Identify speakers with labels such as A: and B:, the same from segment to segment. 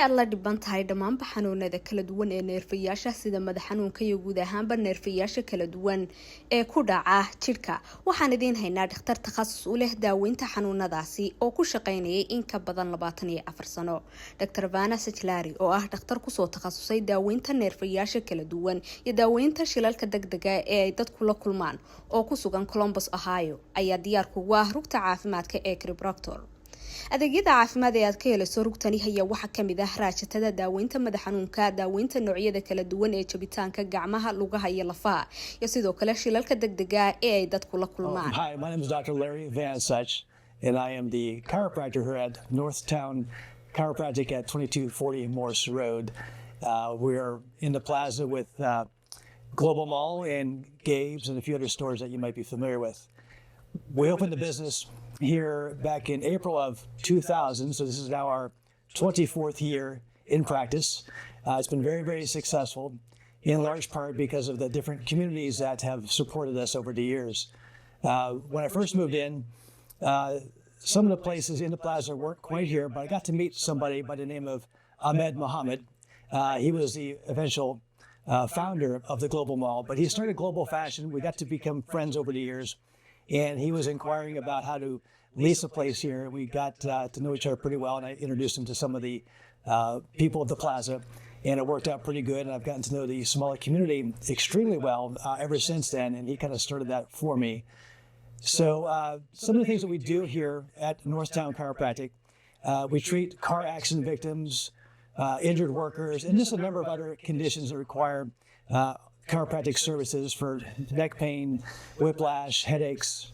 A: aad la dhiban tahay dhammaanba xanuunada kala duwan ee neerfayaasha sida madax xanuunka iyo guud ahaanba neerfayaasha kala duwan ee ku dhaca jidhka waxaan idin haynaa dhakhtar takhasus u leh daaweynta xanuunadaasi oo ku shaqeynayay in ka badan 24 sano Dr. Vana Sajlari oo ah dhakhtar ku soo takhasusay daaweynta neerfayaasha kala duwan iyo daaweynta shilalka degdega ee ay dadku la kulmaan oo ku sugan Columbus, Ohio ayaa diyaar kugu ah rugta caafimaadka ee Chiropractor. adeegyada caafimaad ee aad ka helayso rugtani haya waxa kamid ah raajatada daaweynta madax xanuunka daaweynta noocyada kala duwan ee jabitaanka gacmaha lugaha iyo lafaha iyo sidoo kale shilalka degdega ee ay dadku la kulmaan.
B: Hi, my name is Dr. Larry Van Such and I am the chiropractor here at Northtown Chiropractic at 2240 Morse Road. We're in the plaza with Global Mall and Gabe's and a few other stores that you might be familiar with. We opened the business here back in April of 2000, so this is now our 24th year in practice. It's been very, very successful, in large part because of the different communities that have supported us over the years. When I first moved in, some of the places in the plaza weren't quite here, but I got to meet somebody by the name of Ahmed Mohammed. He was the eventual founder of the Global Mall, but he started Global Fashion. We got to become friends over the years. And he was inquiring about how to lease a place here. We got to know each other pretty well, and I introduced him to some of the people at the plaza, and it worked out pretty good. And I've gotten to know the Somali community extremely well ever since then, and he kind of started that for me. So some of the things that we do here at Northtown Chiropractic, we treat car accident victims, injured workers, and just a number of other conditions that require chiropractic services for neck pain, whiplash, headaches,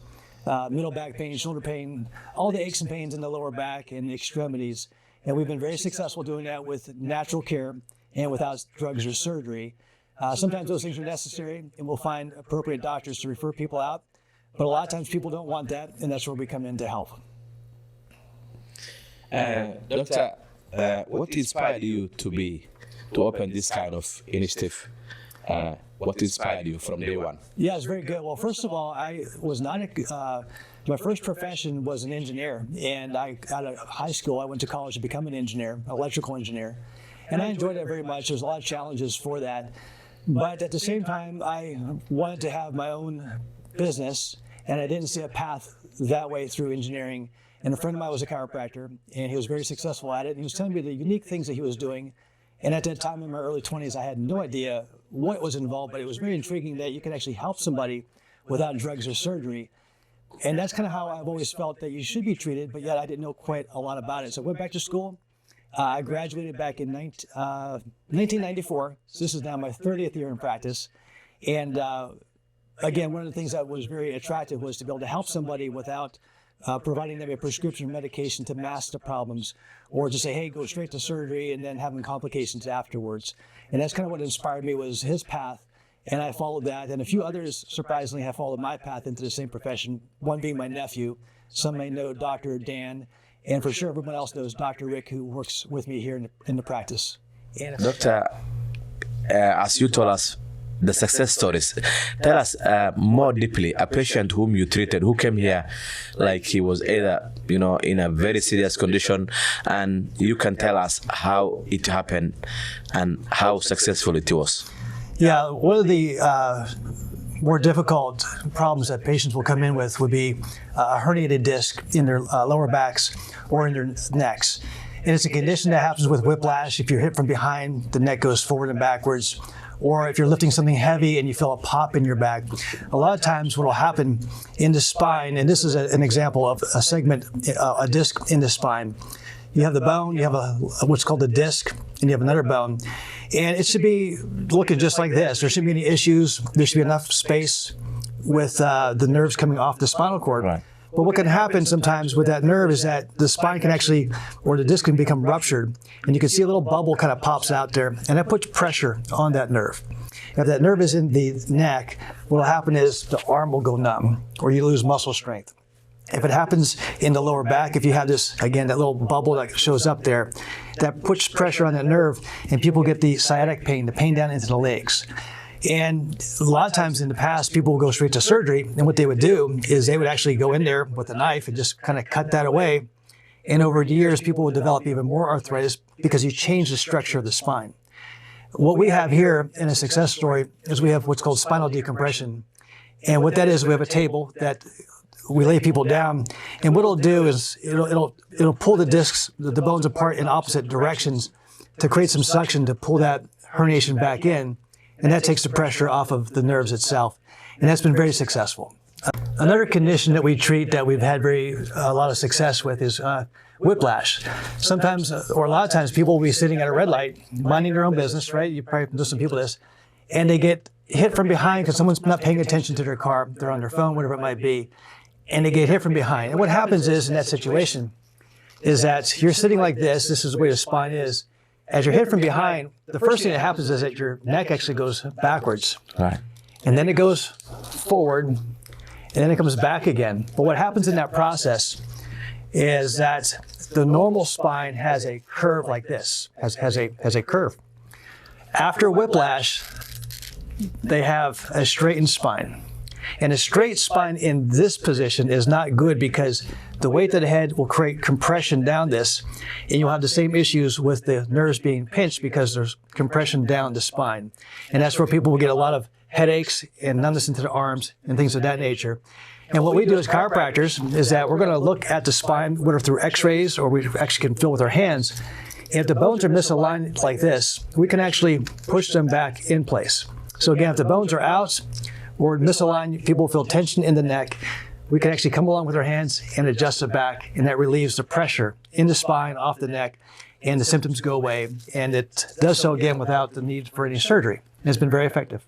B: middle back pain, shoulder pain, all the aches and pains in the lower back and the extremities. And we've been very successful doing that with natural care and without drugs or surgery. Sometimes those things are necessary and we'll find appropriate doctors to refer people out. But a lot of times people don't want that, and that's where we come in to help.
C: Doctor, what inspired you to open this kind of initiative? What inspired you from day one?
B: Yeah, it's very good. Well, first of all, I was not my first profession was an engineer, and out of high school, I went to college to become an engineer, electrical engineer, and I enjoyed that very much. There's a lot of challenges for that, but at the same time, I wanted to have my own business, and I didn't see a path that way through engineering. And a friend of mine was a chiropractor, and he was very successful at it. And he was telling me the unique things that he was doing. And at that time in my early 20s, I had no idea what was involved, but it was very intriguing that you can actually help somebody without drugs or surgery. And that's kind of how I've always felt that you should be treated, but yet I didn't know quite a lot about it. So I went back to school. I graduated back in 1994. So this is now my 30th year in practice. And again, one of the things that was very attractive was to be able to help somebody without providing them a prescription medication to mask the problems, or to say, hey, go straight to surgery and then having complications afterwards. And that's kind of what inspired me, was his path, and I followed that. And a few others, surprisingly, have followed my path into the same profession, one being my nephew. Some may know Dr. Dan, and for sure everyone else knows Dr. Rick, who works with me here in the practice.
C: Doctor, as you told us, the success stories. Tell us more deeply, a patient whom you treated, who came here like he was either, in a very serious condition, and you can tell us how it happened and how successful it was.
B: Yeah, one of the more difficult problems that patients will come in with would be a herniated disc in their lower backs or in their necks. And it's a condition that happens with whiplash. If you're hit from behind, the neck goes forward and backwards. Or if you're lifting something heavy and you feel a pop in your back. A lot of times what will happen in the spine, and this is an example of a segment, a disc in the spine. You have the bone, you have what's called a disc, and you have another bone. And it should be looking just like this. There shouldn't be any issues. There should be enough space with the nerves coming off the spinal cord. Right. But what can happen sometimes with that nerve is that the spine can actually, or the disc can become ruptured, and you can see a little bubble kind of pops out there, and that puts pressure on that nerve. If that nerve is in the neck, what will happen is the arm will go numb, or you lose muscle strength. If it happens in the lower back, if you have this, again, that little bubble that shows up there, that puts pressure on that nerve, and people get the sciatic pain, the pain down into the legs. And a lot of times in the past, people will go straight to surgery, and what they would do is they would actually go in there with a knife and just kind of cut that away. And over the years, people will develop even more arthritis because you change the structure of the spine. What we have here in a success story is we have what's called spinal decompression. And what that is, we have a table that we lay people down, and what it'll do is it'll pull the discs, the bones apart in opposite directions to create some suction to pull that herniation back in, and that takes the pressure off of the nerves itself. And that's been very successful. Another condition that we treat that we've had a lot of success with is whiplash. Sometimes, or a lot of times, people will be sitting at a red light, minding their own business, right? You probably know some people this, and they get hit from behind because someone's not paying attention to their car, they're on their phone, whatever it might be, and they get hit from behind. And what happens is, in that situation, is that you're sitting like this is the way the spine is. As you're hit from behind, the first thing that happens is that your neck actually goes backwards.
C: Right.
B: And then it goes forward, and then it comes back again. But what happens in that process is that the normal spine has a curve like this, has a curve. After whiplash, they have a straightened spine. And a straight spine in this position is not good because the weight of the head will create compression down this, and you'll have the same issues with the nerves being pinched because there's compression down the spine. And that's where people will get a lot of headaches and numbness into the arms and things of that nature. And what we do as chiropractors is that we're going to look at the spine, whether through x-rays or we actually can feel with our hands. And if the bones are misaligned like this, we can actually push them back in place. So again, if the bones are out or misaligned, people feel tension in the neck, we can actually come along with our hands and adjust it back, and that relieves the pressure in the spine, off the neck, and the symptoms go away. And it does so, again, without the need for any surgery. And it's been very effective.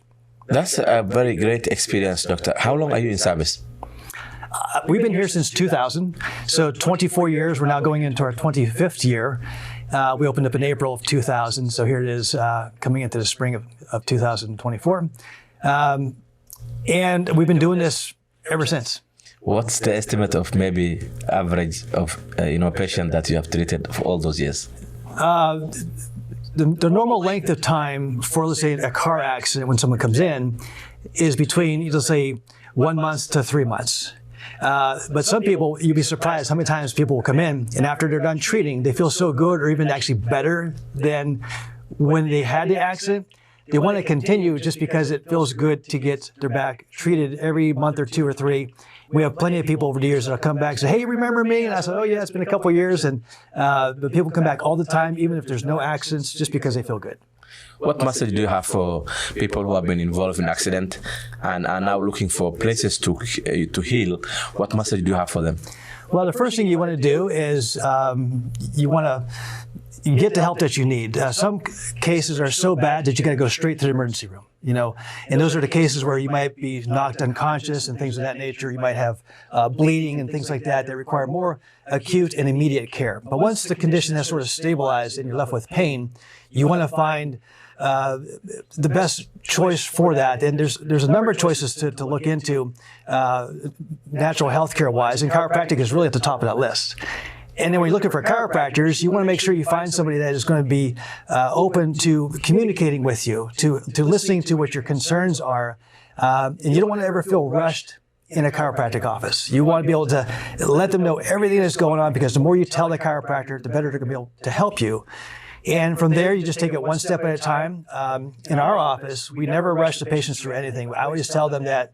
C: That's a very great experience, Doctor. How long are you in service?
B: We've been here since 2000, so 24 years. We're now going into our 25th year. We opened up in April of 2000, so here it is coming into the spring of 2024. And we've been doing this ever since.
C: What's the estimate of maybe average of patient that you have treated for all those years? The normal length of time for, let's say, a car accident when someone comes in is between, let's say, 1 month to 3 months. But some people, you'd be surprised how many times people will come in, and after they're done treating, they feel so good or even actually better than when they had the accident. They want to continue just because it feels good to get their back treated every month or 2 or 3. We have plenty of people over the years that will come back and say, hey, remember me? And I said, oh, yeah, it's been a couple of years. And but people come back all the time, even if there's no accidents, just because they feel good. What message do you have for people who have been involved in accident and are now looking for places to heal? What message do you have for them?
B: Well, the first thing you want to do is you want to get the help that you need. Some cases are so bad that you got to go straight to the emergency room, and those are the cases where you might be knocked unconscious and things of that nature. You might have bleeding and things like that require more acute and immediate care. But once the condition has sort of stabilized and you're left with pain, you want to find the best choice for that. And there's a number of choices to look into natural health care wise, and chiropractic is really at the top of that list. And then when you're looking for chiropractors, you want to make sure you find somebody that is going to be open to communicating with you, to listening to what your concerns are. And you don't want to ever feel rushed in a chiropractic office. You want to be able to let them know everything that's going on, because the more you tell the chiropractor, the better they're going to be able to help you. And from there, you just take it one step at a time. In our office, we never rush the patients through anything. I always tell them that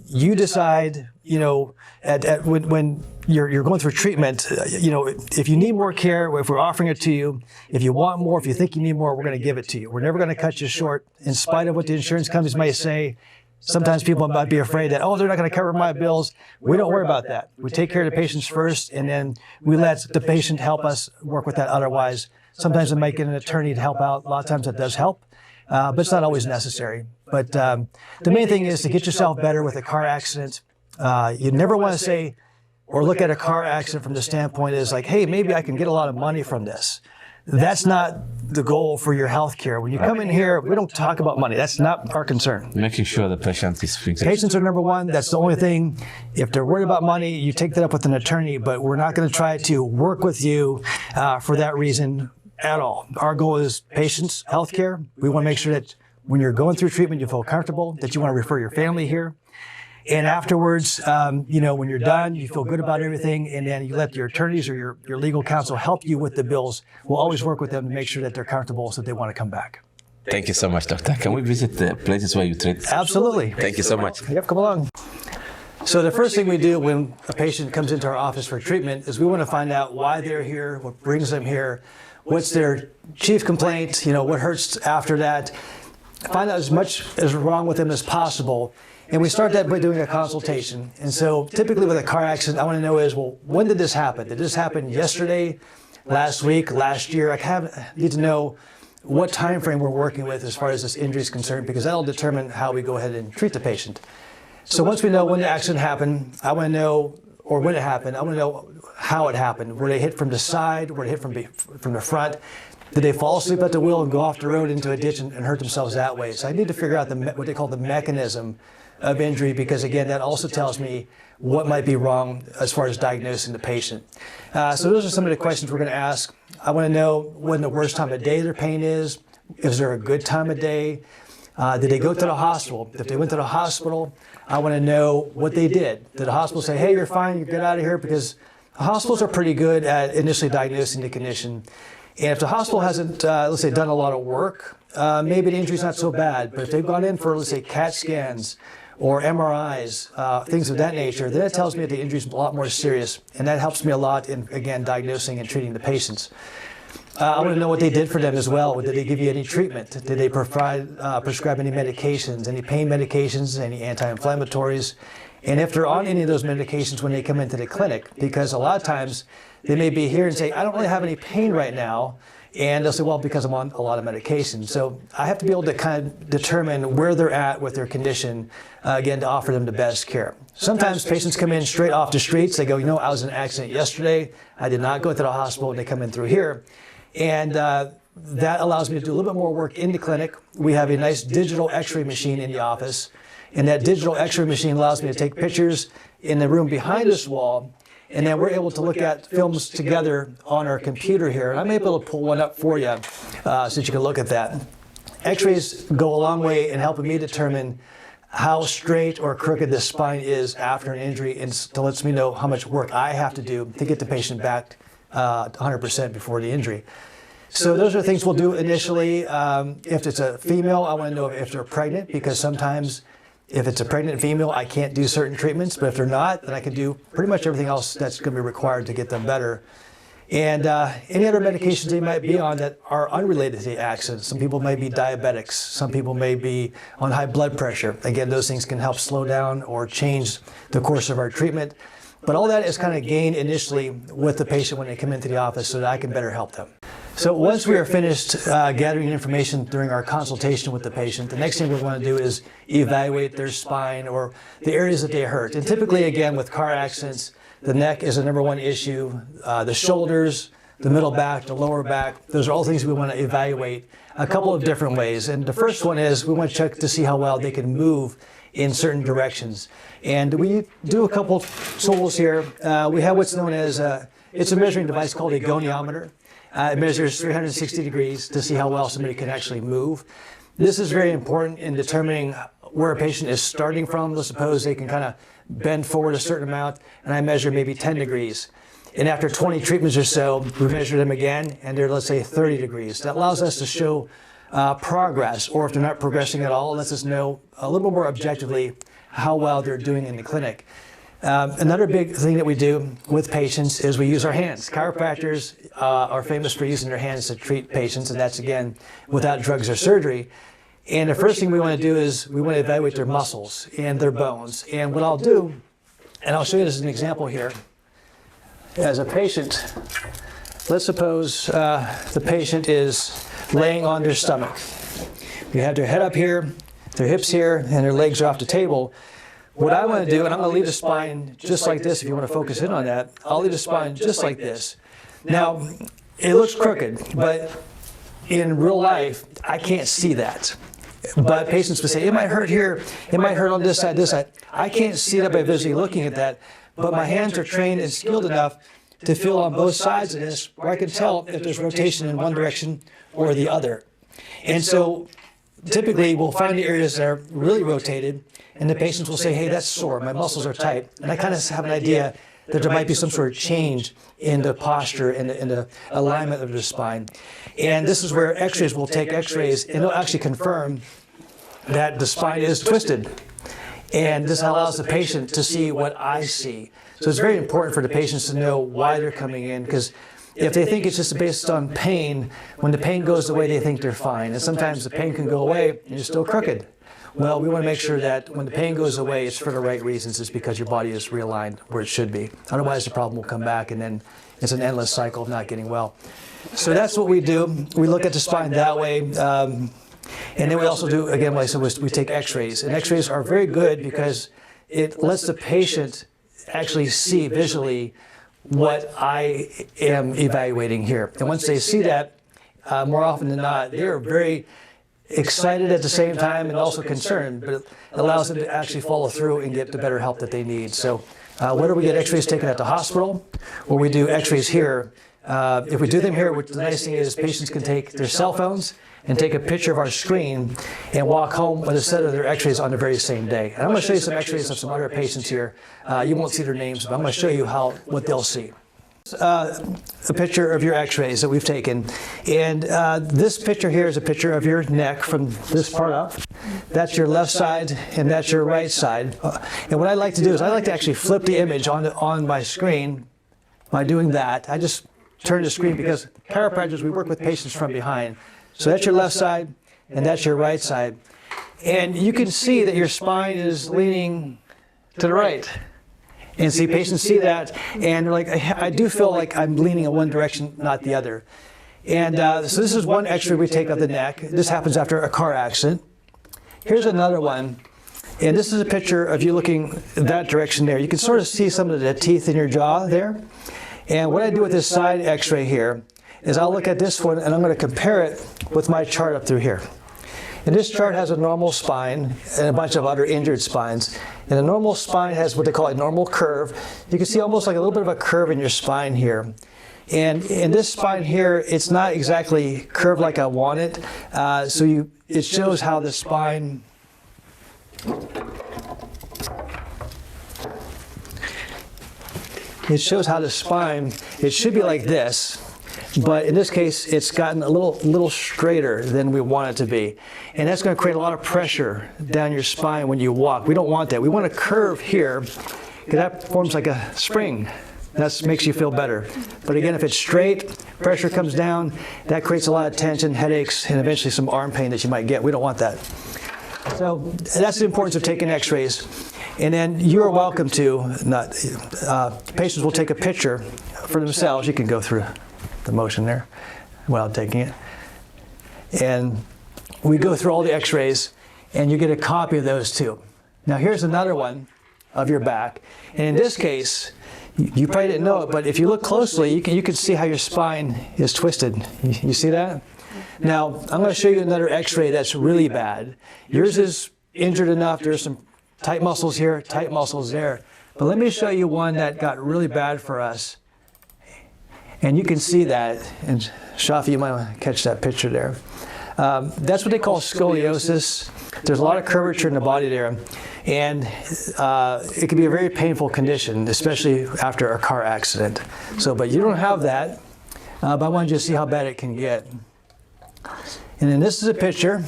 B: you decide, when you're going through treatment, if you need more care, if we're offering it to you, if you want more, if you think you need more, we're going to give it to you. We're never going to cut you short, in spite of what the insurance companies may say. Sometimes people might be afraid that, they're not going to cover my bills. We don't worry about that. We take care of the patients first, and then we let the patient help us work with that otherwise. Sometimes we might get an attorney to help out. A lot of times that does help, but it's not always necessary. But the main thing is to get yourself better with a car accident. You never want to say or look at a car accident from the standpoint is like, hey, maybe I can get a lot of money from this. That's not the goal for your health care. When you come in here, we don't talk about money. That's not our concern.
C: Making sure the patient is free.
B: Patients are number one. That's the only thing. If they're worried about money, you take that up with an attorney, but we're not going to try to work with you for that reason at all. Our goal is patients' health care. We want to make sure that when you're going through treatment, you feel comfortable, that you want to refer your family here. And afterwards, you know, when you're done, you feel good about everything, and then you let your attorneys or your legal counsel help you with the bills. We'll always work with them to make sure that they're comfortable so they want to come back.
C: Thank you so much, doctor. Can we visit the places where you treat?
B: Absolutely.
C: Thank you so much.
B: Yep, come along. So the first thing we do when a patient comes into our office for treatment is we want to find out why they're here, what brings them here, what's their chief complaint, you know, what hurts after that. Find out as much as wrong with them as possible. And we start that by doing a consultation. And so typically with a car accident, I want to know is, well, when did this happen? Did this happen yesterday, last week, last year? I need to know what time frame we're working with as far as this injury is concerned, because that'll determine how we go ahead and treat the patient. So once we know when the accident happened, I want to know, or when it happened, I want to know how it happened. Were they hit from the side? Were they hit from the front? Did they fall asleep at the wheel and go off the road into a ditch and hurt themselves that way? So I need to figure out what they call the mechanism of injury, because again, that also tells me what might be wrong as far as diagnosing the patient. So those are some of the questions we're going to ask. I want to know when the worst time of day their pain is. Is there a good time of day? Did they go to the hospital? If they went to the hospital, I want to know what they did. Did the hospital say, hey, you're fine, you get out of here? Because hospitals are pretty good at initially diagnosing the condition. And if the hospital hasn't, let's say, done a lot of work, maybe the injury's not so bad. But if they've gone in for, let's say, CAT scans or MRIs, things of that nature, then it tells me that the injury is a lot more serious. And that helps me a lot in, again, diagnosing and treating the patients. I want to know what they did for them as well. Did they give you any treatment? Did they prescribe any medications, any pain medications, any anti-inflammatories? And if they're on any of those medications when they come into the clinic, because a lot of times they may be here and say, I don't really have any pain right now. And they'll say, well, because I'm on a lot of medication. So I have to be able to kind of determine where they're at with their condition, again, to offer them the best care. Sometimes patients come in straight off the streets. They go, you know, I was in an accident yesterday. I did not go to the hospital, and they come in through here. And that allows me to do a little bit more work in the clinic. We have a nice digital x-ray machine in the office. And that digital x-ray machine allows me to take pictures in the room behind this wall. And then we're able to look at films together on our computer here. And I'm able to pull one up for you so that you can look at that. X-rays go a long way in helping me determine how straight or crooked the spine is after an injury, and it lets me know how much work I have to do to get the patient back 100% before the injury. So those are things we'll do initially. If it's a female, I want to know if they're pregnant, because sometimes if it's a pregnant female, I can't do certain treatments, but if they're not, then I can do pretty much everything else that's going to be required to get them better. And any other medications they might be on that are unrelated to the accident. Some people may be diabetics. Some people may be on high blood pressure. Again, those things can help slow down or change the course of our treatment. But all that is kind of gained initially with the patient when they come into the office so that I can better help them. So once we are finished gathering information during our consultation with the patient, the next thing we want to do is evaluate their spine or the areas that they hurt. And typically, again, with car accidents, the neck is the #1 issue, the shoulders, the middle back, the lower back. Those are all things we want to evaluate a couple of different ways. And the first one is we want to check to see how well they can move in certain directions. And we do a couple of tools here. We have what's known as, it's a measuring device called a goniometer. It measures 360 degrees to see how well somebody can actually move. This is very important in determining where a patient is starting from. Let's suppose they can kind of bend forward a certain amount, and I measure maybe 10 degrees. And after 20 treatments or so, we measure them again, and they're, let's say, 30 degrees. That allows us to show progress, or if they're not progressing at all, it lets us know a little more objectively how well they're doing in the clinic. Another big thing that we do with patients is we use our hands. Chiropractors are famous for using their hands to treat patients, and that's, again, without drugs or surgery. And the first thing we want to do is we want to evaluate their muscles and their bones. And what I'll do, and I'll show you this as an example here, as a patient, let's suppose the patient is laying on their stomach. We have their head up here, their hips here, and their legs are off the table. What I want to do, and I'm going to leave the spine just like this if you want to focus in on that, I'll leave the spine just like this. Now, it looks crooked, but in real life, I can't see that. But patients will say, it might hurt here, it might hurt on this side, this side. I can't see that by visually looking at that, but my hands are trained and skilled enough to feel on both sides of this where I can tell if there's rotation in one direction or the other. And so typically we'll find the areas that are really rotated, and the patients will say, hey, that's sore, my muscles are tight. And I kind of have an idea that there might be some sort of change in the posture and the alignment of the spine. And this is where x-rays, will take x-rays, and it'll actually confirm that the spine is twisted. And this allows the patient to see what I see. So it's very important for the patients to know why they're coming in, because if they think it's just based on pain, when the pain goes away, they think they're fine. And sometimes the pain can go away and you're still crooked. Well, we want to make sure that when the pain goes away, it's for the right reasons. It's because your body is realigned where it should be. Otherwise, the problem will come back, and then it's an endless cycle of not getting well. So that's what we do. We look at the spine that way. And then we also do, again, like I said, we take x-rays. And x-rays are very good because it lets the patient actually see visually what I am evaluating here. And once they see that, more often than not, they are very excited at the same time and also concerned, but it allows them to actually follow through and get the better help that they need. So whether we get x-rays taken at the hospital or we do x-rays here, if we do them here, the nice thing is patients can take their cell phones and take a picture of our screen and walk home with a set of their x-rays on the very same day. And I'm going to show you some x-rays of some other patients here. You won't see their names, but I'm going to show you what they'll see. A picture of your x-rays that we've taken. And this picture here is a picture of your neck from this part up. That's your left side, and that's your right side. And what I like to do is I like to actually flip the image on my screen by doing that. I just turn the screen because chiropractors, we work with patients from behind. So that's your left side, and that's your right side. And you can see that your spine is leaning to the right. And see, patients see that, and they're like, I do feel like I'm leaning in one direction, not the other. And so this is one x-ray we take of the neck. This happens after a car accident. Here's another one. And this is a picture of you looking that direction there. You can sort of see some of the teeth in your jaw there. And what I do with this side x-ray here is I'll look at this one and I'm going to compare it with my chart up through here. And this chart has a normal spine and a bunch of other injured spines. And a normal spine has what they call a normal curve. You can see almost like a little bit of a curve in your spine here. And in this spine here, it's not exactly curved like I want it. So it shows how the spine it should be like this. But in this case, it's gotten a little straighter than we want it to be. And that's going to create a lot of pressure down your spine when you walk. We don't want that. We want a curve here, because that forms like a spring. That makes you feel better. But again, if it's straight, pressure comes down, that creates a lot of tension, headaches, and eventually some arm pain that you might get. We don't want that. So that's the importance of taking x-rays. And then you're welcome to, patients will take a picture for themselves. You can go through the motion there while I'm taking it. And we go through all the x-rays, and you get a copy of those too. Now here's another one of your back. And in this case, you probably didn't know it, but if you look closely, you can see how your spine is twisted. You see that? Now, I'm going to show you another x-ray that's really bad. Yours is injured enough. There's some tight muscles here, tight muscles there. But let me show you one that got really bad for us. And you can see that, and Shafi, you might want to catch that picture there. That's what they call scoliosis. There's a lot of curvature in the body there, and it can be a very painful condition, especially after a car accident. So, but you don't have that, but I want you to see how bad it can get. And then this is a picture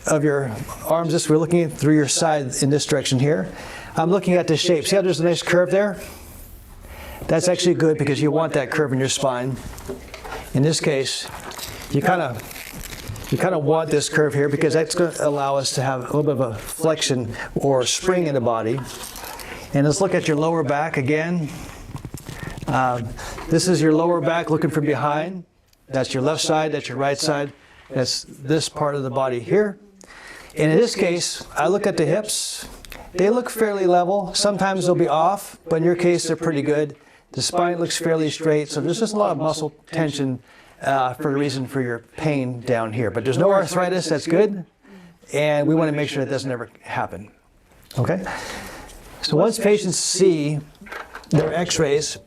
B: of your arms. We're looking through your side in this direction here. I'm looking at the shape. See how there's a nice curve there? That's actually good because you want that curve in your spine. In this case, you kind of want this curve here because that's going to allow us to have a little bit of a flexion or spring in the body. And let's look at your lower back again. This is your lower back looking from behind. That's your left side, that's your right side. That's this part of the body here. And in this case, I look at the hips. They look fairly level. Sometimes they'll be off, but in your case, they're pretty good. The spine looks fairly straight, so there's just a lot of muscle tension for the reason for your pain down here. But there's no arthritis, that's good. And we want to make sure that doesn't ever happen. Okay? So once patients see their x-rays,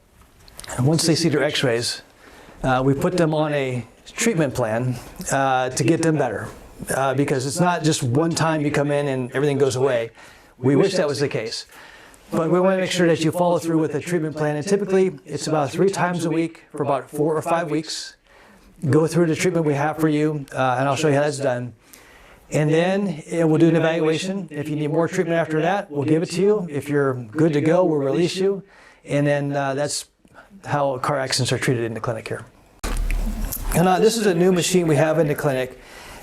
B: we put them on a treatment plan to get them better. because it's not just one time you come in and everything goes away. We wish that was the case. But we want to make sure that you follow through with the treatment plan. And typically, it's about 3 times a week for about 4 or 5 weeks. Go through the treatment we have for you, and I'll show you how that's done. And then we'll do an evaluation. If you need more treatment after that, we'll give it to you. If you're good to go, we'll release you. And then that's how car accidents are treated in the clinic here. And this is a new machine we have in the clinic.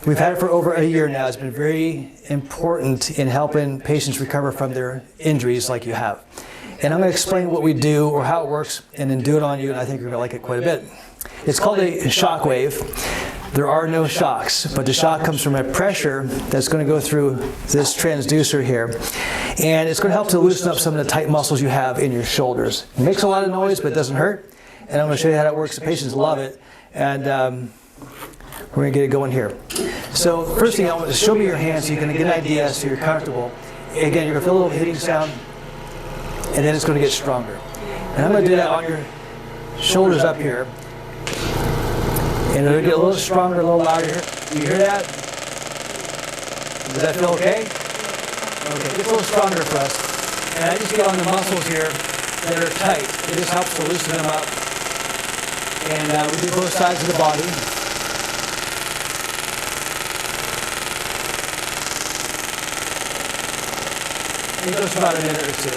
B: We've had it for over a year now. It's been very important in helping patients recover from their injuries like you have. And I'm going to explain what we do or how it works and then do it on you, and I think you're going to like it quite a bit. It's called a shock wave. There are no shocks, but the shock comes from a pressure that's going to go through this transducer here. And it's going to help to loosen up some of the tight muscles you have in your shoulders. It makes a lot of noise, but it doesn't hurt. And I'm going to show you how that works. The patients love it. And we're going to get it going here. So first thing I want to show me your hands so you can get an idea so you're comfortable. Again, you're going to feel a little hitting sound, and then it's going to get stronger. And I'm going to do that on your shoulders up here. And it'll get a little stronger, a little louder here. You hear that? Does that feel okay? Okay, it gets a little stronger for us. And I just get on the muscles here that are tight. It just helps to loosen them up. And we do both sides of the body. It goes for about a minute or two.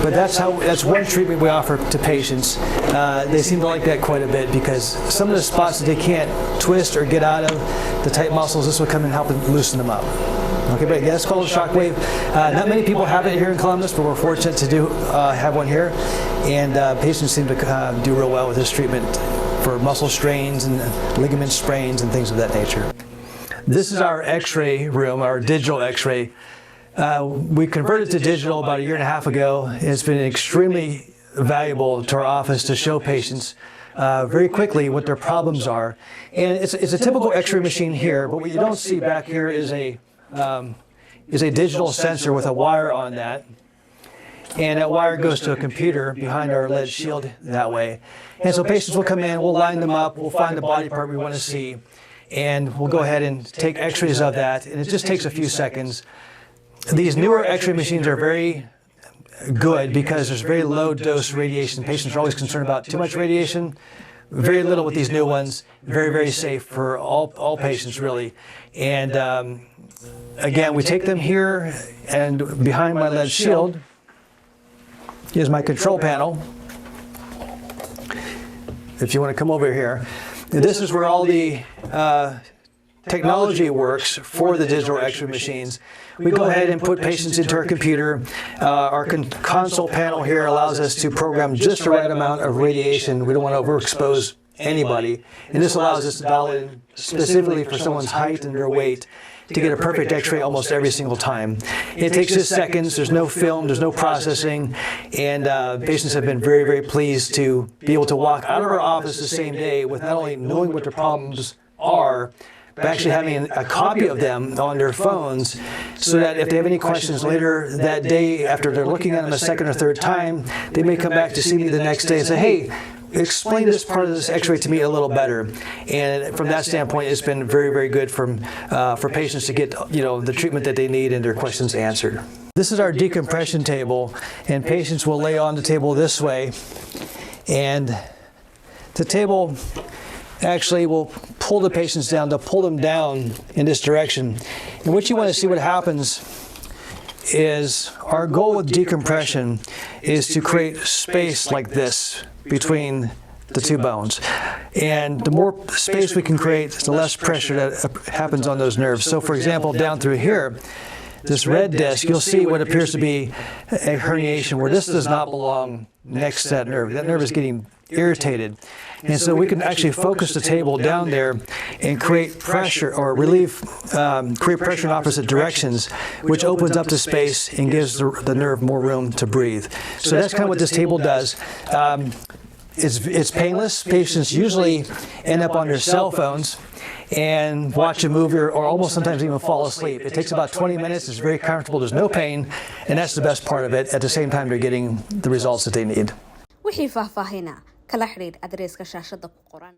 B: But that's one treatment we offer to patients. They seem to like that quite a bit because some of the spots that they can't twist or get out of, the tight muscles, this will come and help loosen them up. Okay, but that's called a shock wave. Not many people have it here in Columbus, but we're fortunate to have one here. And patients seem to do real well with this treatment for muscle strains and ligament sprains and things of that nature. This is our x-ray room, our digital x-ray. We converted to digital about 1.5 years ago. It's been extremely valuable to our office to show patients very quickly what their problems are. And it's a typical x-ray machine here, but what you don't see back here is a digital sensor with a wire on that. And that wire goes to a computer behind our lead shield that way. And so patients will come in, we'll line them up, we'll find the body part we want to see, and we'll go ahead and take x-rays of that, and it just takes a few seconds. These newer x-ray machines are very good because there's very low dose radiation. Patients are always concerned about too much radiation. Very little with these new ones. Very, very safe for all patients, really. And again, we take them here, and behind my lead shield is my control panel. If you want to come over here. This is where all the technology works for the digital x-ray machines. We go ahead and put patients into our computer. Our console panel here allows us to program just the right amount of radiation. We don't want to overexpose anybody. And this allows us to dial in specifically for someone's height and their weight to get a perfect x-ray almost every single time. It takes just seconds. There's no film. There's no processing. And patients have been very, very pleased to be able to walk out of our office the same day with not only knowing what their problems are, but actually having a copy of them on their phones so that if they have any questions later that day after they're looking at them a second or third time, they may come back to see me the next day and say, hey, explain this part of this x-ray to me a little better. And from that standpoint, it's been very, very good for patients to get the treatment that they need and their questions answered. This is our decompression table, and patients will lay on the table this way, and the table actually will pull the patients down. They'll pull them down in this direction. And what you want to see what happens is our goal with decompression is to create space like this between the two bones. And the more space we can create, the less pressure that happens on those nerves. So for example, down through here, this red disc, you'll see what appears to be a herniation where this does not belong next to that nerve. That nerve is getting irritated. And so we can actually focus the table down there and create pressure or create pressure in opposite directions, which opens up the space and gives the nerve more room to breathe. So that's kind of what this table does. It's painless. Patients usually end up on their cell phones and watch a movie or almost sometimes even fall asleep. It takes about 20 minutes. It's very comfortable. There's no pain. And that's the best part of it. At the same time, they're getting the results that they need.
A: wixii faahfaahina kala xiriir adreeska shaashada ku qoran.